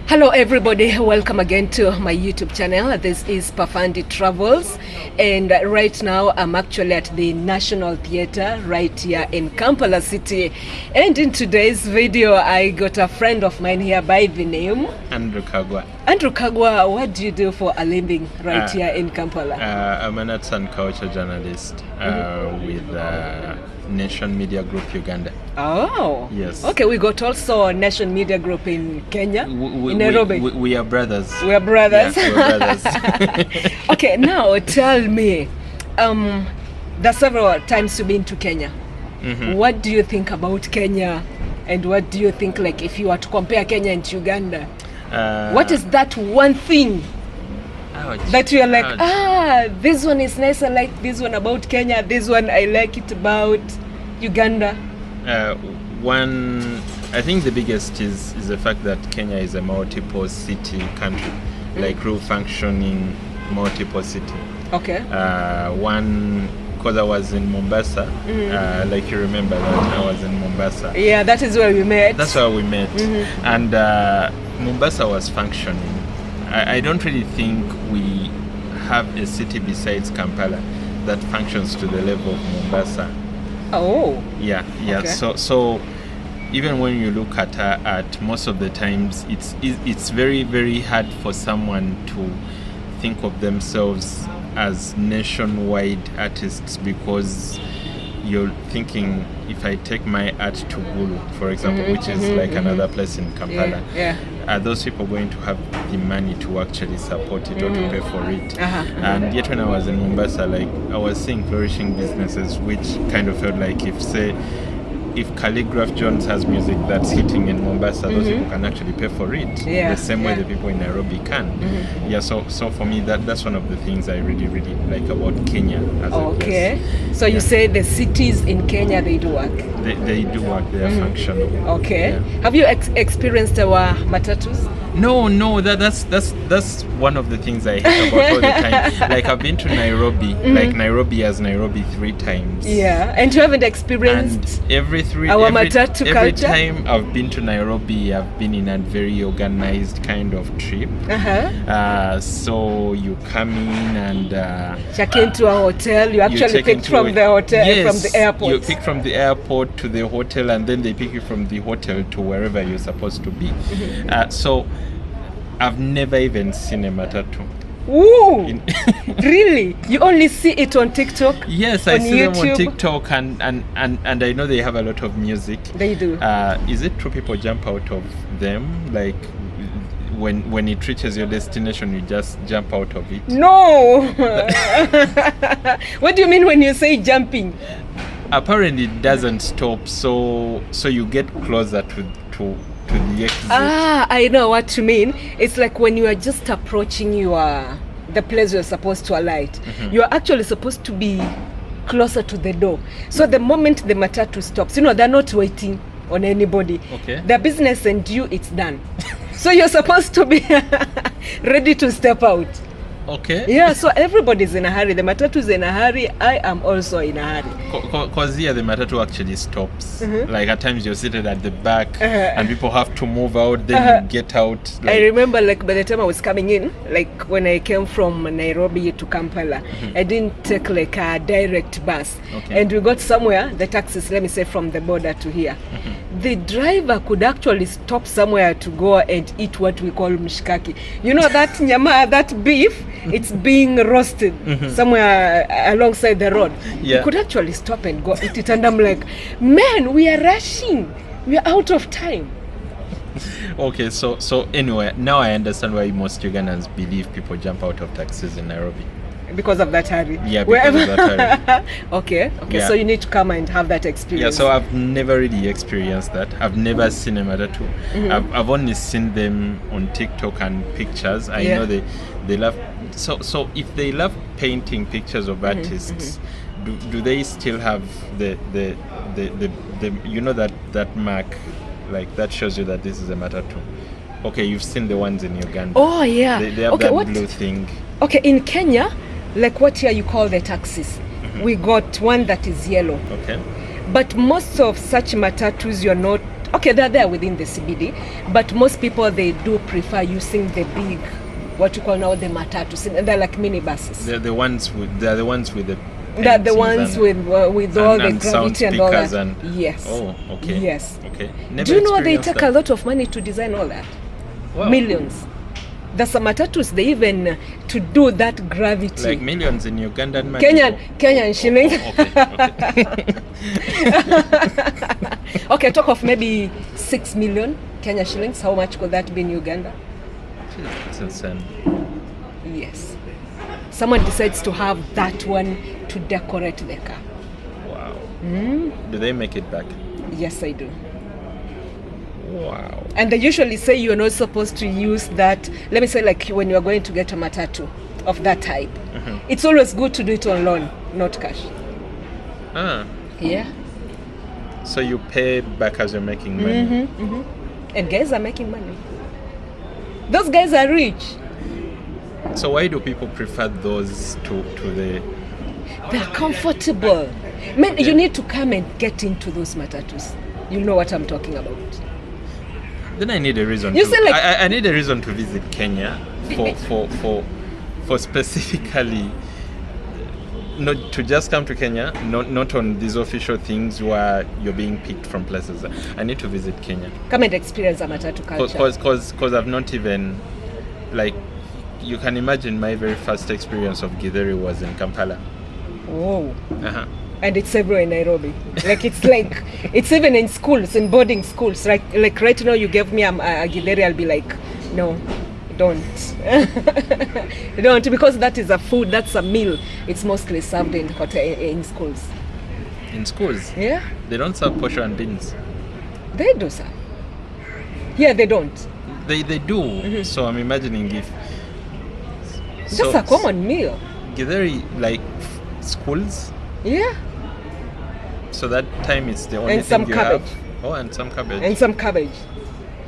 Hello everybody, welcome again to my YouTube channel. This is Pafandi Travels, and right now I'm actually at the National Theatre right here in Kampala City. And in today's video I got a friend of mine here by the name Andrew Kagwa. Andrew Kagwa, what do you do for a living right here in Kampala? I'm an arts and culture journalist with Nation Media Group Uganda. Oh, yes. Okay, we got also Nation Media Group in Kenya, in Nairobi. We are brothers. We are brothers. Yeah, we're brothers. Okay, now tell me, there's several times you've been to Kenya. Mm-hmm. What do you think about Kenya? And what do you think, like, if you were to compare Kenya and Uganda? What is that one thing that you're like, this one is nice, I like this one about Kenya, this one I like it about Uganda? I think the biggest is the fact that Kenya is a multiple city country, like real functioning multiple city. Okay. Because I was in Mombasa, like you remember that I was in Mombasa. Yeah, that is where we met. That's where we met. Mm-hmm. And Mombasa was functioning. I don't really think we have a city besides Kampala that functions to the level of Mombasa. Oh. Yeah. Okay. So even when you look at most of the times, it's very, very hard for someone to think of themselves as nationwide artists, because you're thinking, if I take my art to Gulu, for example, which is like another place in Kampala, are those people going to have the money to actually support it or to pay for it? And yet when I was in Mombasa, like, I was seeing flourishing businesses, which kind of felt like, if Calligraph Jones has music that's hitting in Mombasa, those people can actually pay for it the same way the people in Nairobi can. So for me, that's one of the things I really, really like about Kenya as a place. So you say the cities in Kenya, they do work? They do work, they are functional. Okay. Yeah. Have you experienced our matatus? No, that's one of the things I hate about all the time. Like, I've been to Nairobi, like Nairobi 3 times. Yeah, and you haven't experienced and every matatu culture? Every time I've been to Nairobi, I've been in a very organized kind of trip. So you come in and check into a hotel. You actually picked from the hotel, from the airport. You pick from the airport to the hotel, and then they pick you from the hotel to wherever you're supposed to be. So I've never even seen a matatu. Ooh, really? You only see it on TikTok? Yes, I see YouTube? Them on TikTok, and I know they have a lot of music. They do. Is it true people jump out of them? Like, when it reaches your destination, you just jump out of it? No! What do you mean when you say jumping? Apparently it doesn't stop, so you get closer to the exit. I know what you mean. It's like when you are just approaching the place you're supposed to alight, you are actually supposed to be closer to the door. So the moment the matatu stops, they're not waiting on anybody. Okay. Their business and you, it's done. So you're supposed to be ready to step out. Okay. Yeah, so everybody's in a hurry. The matatu is in a hurry. I am also in a hurry. Because here the matatu actually stops. Like, at times you're seated at the back and people have to move out, then you get out. I remember, like, by the time I was coming in, like when I came from Nairobi to Kampala, I didn't take like a direct bus. Okay. And we got somewhere, the taxis, let me say, from the border to here. The driver could actually stop somewhere to go and eat what we call mshikaki. You know that nyama, that beef, it's being roasted somewhere alongside the road. You could actually stop and go eat it, and I'm like, man, we are rushing. We are out of time. Okay, so anyway, now I understand why most Ugandans believe people jump out of taxis in Nairobi. Because of that hurry? Yeah, because of that hurry. Okay, so you need to come and have that experience. Yeah, so I've never really experienced that. I've never seen a matatu. I've only seen them on TikTok and pictures. I know they love. So if they love painting pictures of artists, do they still have the that mark, like, that shows you that this is a matatu? Okay, you've seen the ones in Uganda. Oh yeah. They have that blue thing. Okay, in Kenya, like what here you call the taxis, we got one that is yellow. Okay. But most of such matatus, you're not Okay, they're there within the CBD, but most people, they do prefer using the big, what you call now the matatus, and they're like minibuses. They're the ones with the They're the ones paintings with all the and sound gravity and all that. speakers and Yes. Oh, okay. Yes. Okay. Do you know they experienced take that. a lot of money to design all that? Wow. Millions. There's some matatus, they even to do that gravity. Like millions in Ugandan money. Kenyan shillings. Okay. Okay, talk of maybe 6 million Kenya shillings. How much could that be in Uganda? It's insane. Yes. Someone decides to have that one to decorate the car. Wow. Mm. Do they make it back? Yes, I do. Wow. And they usually say you're not supposed to use that. Let me say, like when you are going to get a matatu of that type, it's always good to do it on loan, not cash. Ah. Yeah. So you pay back as you're making money. And guys are making money. Those guys are rich. So why do people prefer those to the? They're comfortable. Man, you need to come and get into those matatus. You know what I'm talking about. Then I need a reason. You to, say like I need a reason to visit Kenya for specifically not to just come to Kenya, not on these official things where you're being picked from places. I need to visit Kenya. Come and experience a matatu culture. Because I've not even, like, you can imagine my very first experience of Githeri was in Kampala. Oh. Uh-huh. And it's everywhere in Nairobi. It's even in schools, in boarding schools. Like right now, you gave me a githeri, I'll be like, no, don't. Don't, because that is a food, that's a meal. It's mostly served in schools. In schools? Yeah. They don't serve posho and beans. They do, sir. Yeah, they don't. They do. So I'm imagining if... That's a common meal. Githeri, like schools? Yeah. So that time it's the only And some thing you cabbage. have? Oh, and some cabbage. And some cabbage.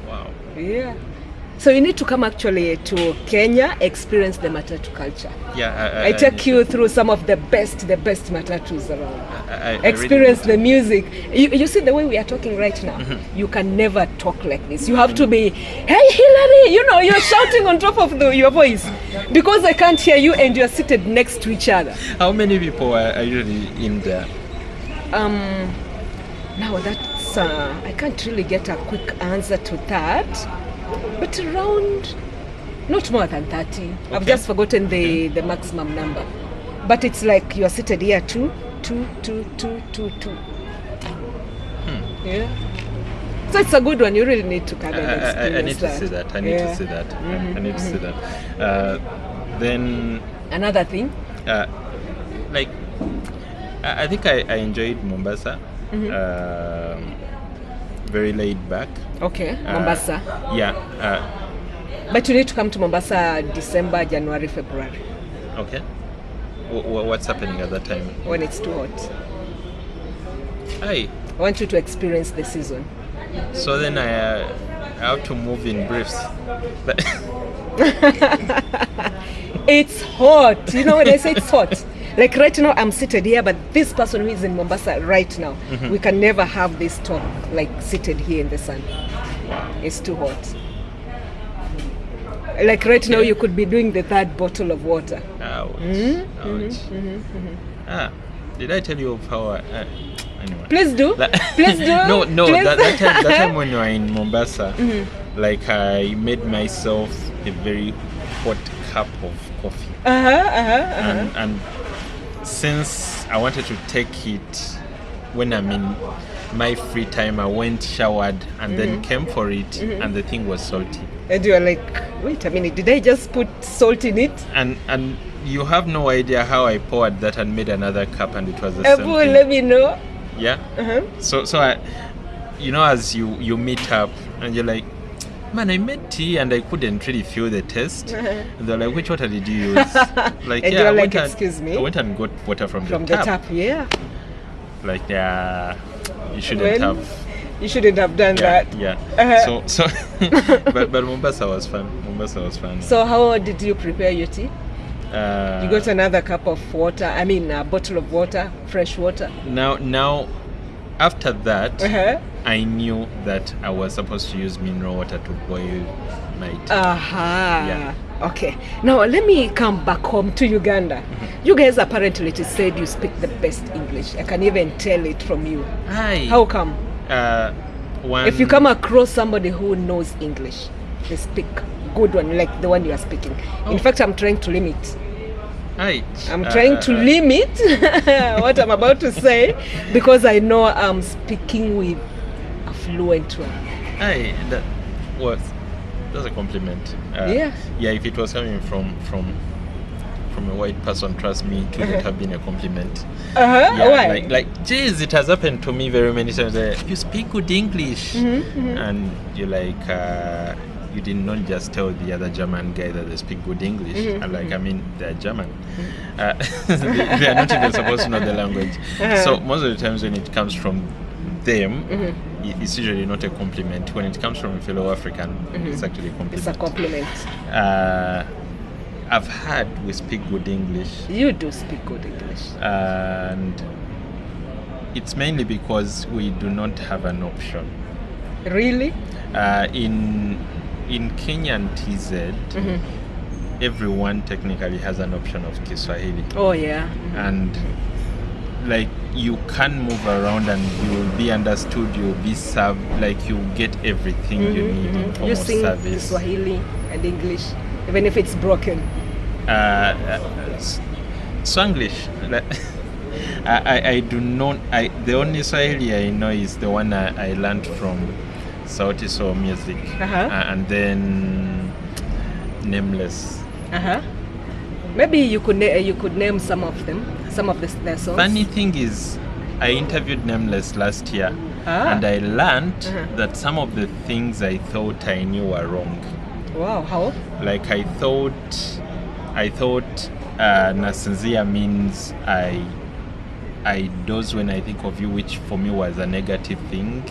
Wow. Yeah. So you need to come actually to Kenya, experience the matatu culture. Yeah, I take you through some of the best matatus around. I Experience really the music. You see the way we are talking right now. You can never talk like this. You have to be, hey Hillary, you're shouting on top of your voice because I can't hear you and you're seated next to each other. How many people are usually in there? Now that's I can't really get a quick answer to that, but around not more than 30. Okay. I've just forgotten the maximum number, but it's like you're seated here two. Yeah. So it's a good one. You really need to come and experience I need to see that. I need to see that. I need to see that. Then another thing. Like I think I enjoyed Mombasa. Very laid back. Okay, Mombasa. Yeah. But you need to come to Mombasa December, January, February. Okay. What's happening at that time? When it's too hot. I want you to experience the season. So then I have to move in briefs. It's hot. You know when I say it's hot? Like right now I'm seated here, but this person who is in Mombasa right now, we can never have this talk like seated here in the sun. It's too hot. Like right now you could be doing the third bottle of water. Ouch. Ouch. Did I tell you of how anyway. Please do. Please do. No. Please. That time when you were in Mombasa, like I made myself a very hot cup of coffee. And since I wanted to take it when I'm in my free time, I went, showered, and then came for it, and the thing was salty. And you were like, wait a minute, did I just put salt in it? And you have no idea how I poured that and made another cup, and it was the same thing. Let me know. Yeah. So I, as you meet up and you're like, man, I made tea and I couldn't really feel the taste. And they're like, which water did you use? Like, and you're like, excuse me? I went and got water from the tap. Yeah. Like, you shouldn't have. You shouldn't have done that. Yeah. So but Mombasa was fun. So how did you prepare your tea? You got another cup of water. I mean, a bottle of water, fresh water. Now, after that, I knew that I was supposed to use mineral water to boil my tea. Yeah. Okay. Now let me come back home to Uganda. You guys apparently said you speak the best English. I can even tell it from you. How come? If you come across somebody who knows English, they speak good one, like the one you are speaking. In fact, I'm trying to limit. I'm trying to limit what I'm about to say because I know I'm speaking with a fluent one. That's a compliment. Yeah, if it was coming from a white person, trust me, it would have been a compliment. Why? Like, geez, it has happened to me very many times. You speak good English, and you're like, you did not just tell the other German guy that they speak good English. They're German. They are not even supposed to know the language. So most of the times when it comes from them, it's usually not a compliment. When it comes from a fellow African, it's actually a compliment. It's a compliment. I've heard we speak good English. You do speak good English. And it's mainly because we do not have an option. Really? In Kenya and TZ, everyone technically has an option of Kiswahili. Oh yeah. And like you can move around and you will be understood, you will be served, like you get everything you need in form you of sing service. Swahili and English, even if it's broken. Swanglish. I do not. The only Swahili I know is the one I learned from Sauti Sol Music, and then Nameless. Maybe you could name some of them, some of their songs. Funny thing is, I interviewed Nameless last year, and I learned that some of the things I thought I knew were wrong. Wow, how? Like I thought Nasinzia means I doze when I think of you, which for me was a negative thing.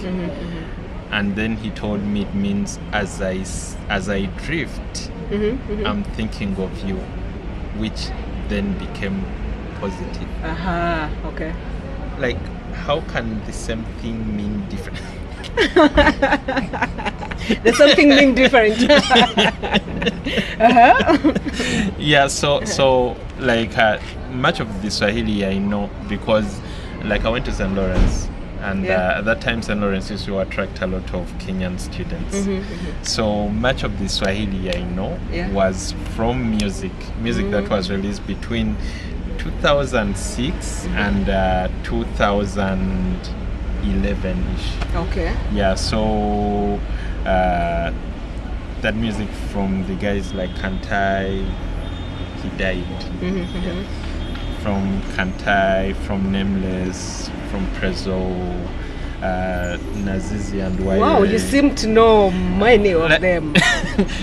And then he told me it means as I drift, I'm thinking of you, which then became positive. Okay. Like, how can the same thing mean different? There's something being different. Yeah, so like much of the Swahili I know because like I went to St. Lawrence and at that time St. Lawrence used to attract a lot of Kenyan students. So much of the Swahili I know was from music that was released between 2006 and 2011-ish. Okay. Yeah, so that music from the guys like Kantai, he died. From Kantai, from Nameless, from Prezo, Nazizi and Wire. Wow, you seem to know many of them.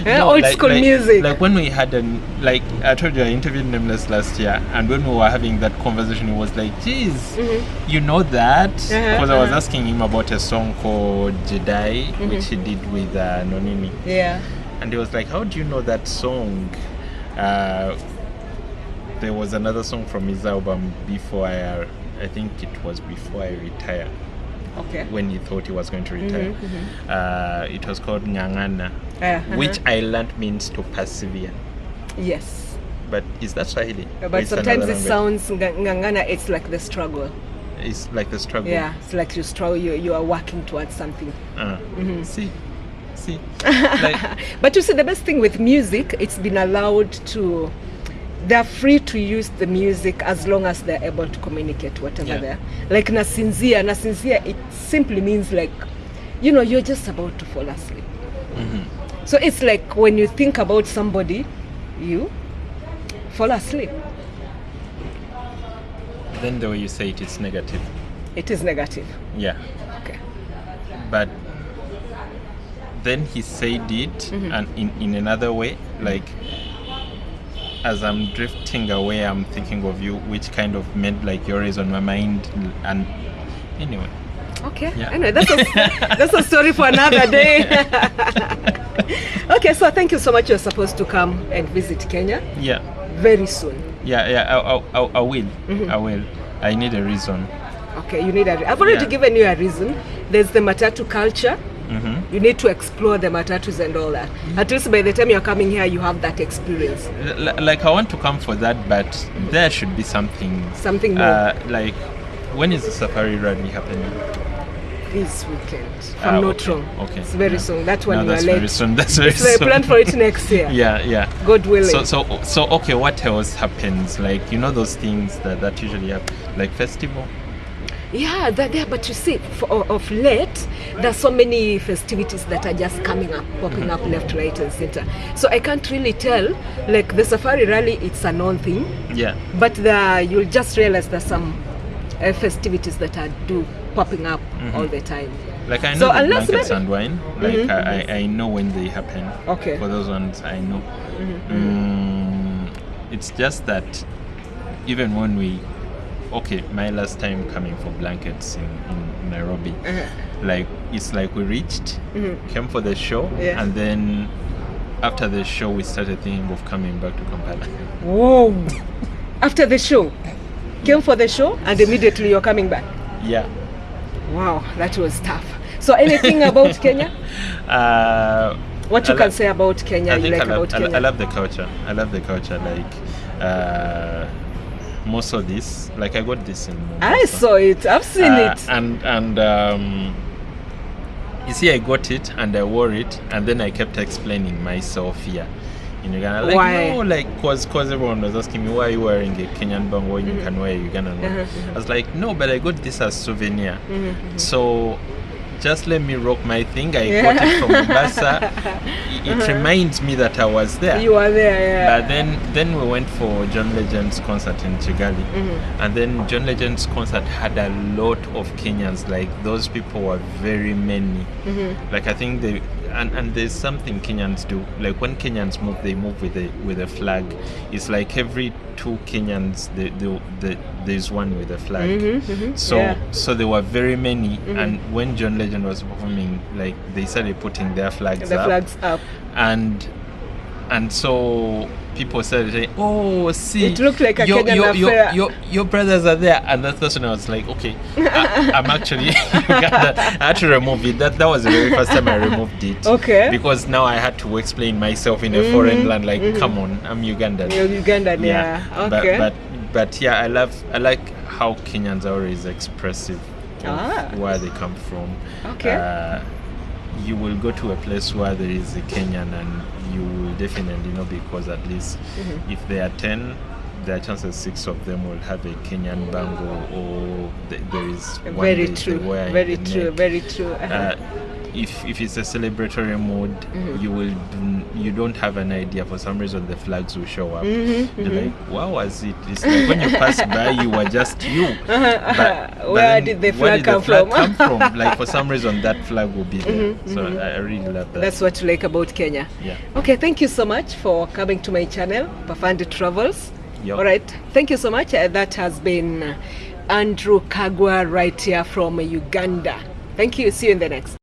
Old school music. Like when we had like I told you I interviewed Nameless last year, and when we were having that conversation, it was like, geez, you know that? Because I was asking him about a song called Jedi, which he did with Nonini. Yeah. And he was like, how do you know that song? There was another song from his album before I think it was before I retired. Okay. When he thought he was going to retire. It was called Ngangana, which I learned means to persevere. Yes. But is that Swahili? But sometimes it sounds, Ngangana, it's like the struggle. It's like the struggle. Yeah, it's like you struggle, you are working towards something. See. Like, but you see, the best thing with music, it's been allowed to... They're free to use the music as long as they're able to communicate whatever they're. Like Nasinzia, it simply means like, you're just about to fall asleep. So it's like when you think about somebody, you fall asleep. Then the way you say it's negative. It is negative. Yeah. Okay. But then he said it and in another way, like, as I'm drifting away, I'm thinking of you, which kind of meant like you're always on my mind. And anyway. Okay. Yeah. Anyway, that's a story for another day. Okay, so thank you so much. You're supposed to come and visit Kenya. Yeah. Very soon. Yeah. I will. I will. I need a reason. Okay, you need I've already given you a reason. There's the matatu culture. You need to explore the matatus and all that. At least by the time you're coming here, you have that experience. Like I want to come for that, but there should be something more. Like, when is the safari rally happening? This weekend, if I'm not wrong. Okay. It's very soon. That one that's late. very soon. That's very soon. So I plan for it next year. Yeah. God willing. So okay, what else happens? Like, you know those things that usually happen, like festival? Yeah, they're there, but you see, of late, there's so many festivities that are just coming up, popping up left, right, and center. So I can't really tell. Like the safari rally, it's a known thing. Yeah. But you'll just realize there's some festivities that are popping up all the time. Like I know the blankets and wine. Like I know when they happen. Okay. For those ones, I know. It's just that even when my last time coming for blankets in Nairobi, like it's like we reached, came for the show, and then after the show we started thinking of coming back to Kampala. Whoa! After the show, came for the show, and immediately you're coming back. Yeah. Wow, that was tough. So anything about Kenya? What you can say about Kenya? I love the culture. Like. Most of this, like I got this in Mombasa. I saw it. I've seen it. And you see, I got it and I wore it, and then I kept explaining myself here in Uganda. Like, why? No, like, cause everyone was asking me, why are you wearing a Kenyan bang when you can wear a Ugandan one? I was like, no, but I got this as souvenir. So just let me rock my thing. I got it from Mombasa. It reminds me that I was there. You were there, yeah. But then we went for John Legend's concert in Kigali. And then John Legend's concert had a lot of Kenyans. Like, those people were very many. Like, I think and there's something Kenyans do. Like, when Kenyans move, they move with a flag. It's like every 2 Kenyans, there's one with a flag. So there were very many. And when John Legend was performing, like, they started putting their flags up. And so people started saying, oh, see, it looked like a Kenyan affair. Your brothers are there. And that's when I was like, okay, I'm actually Uganda. I had to remove it. That was the very first time I removed it. Okay. Because now I had to explain myself in a foreign land, like, come on, I'm Ugandan. You're Ugandan, yeah. Okay. But yeah, I like how Kenyans are always expressive of where they come from. Okay. You will go to a place where there is a Kenyan, and you will definitely know, because at least if there are 10, there are chances 6 of them will have a Kenyan bangle, or there is one very they true. wear Very in the true. neck. Very true. If it's a celebratory mood, you don't have an idea. For some reason, the flags will show up. You're like, what was it? It's like when you pass by, you were just you. But where did the flag come from? Like, for some reason, that flag will be there. So I really love that. That's what you like about Kenya. Yeah. Okay, thank you so much for coming to my channel, Pafandi Travels. Yep. All right, thank you so much. That has been Andrew Kagwa right here from Uganda. Thank you. See you in the next.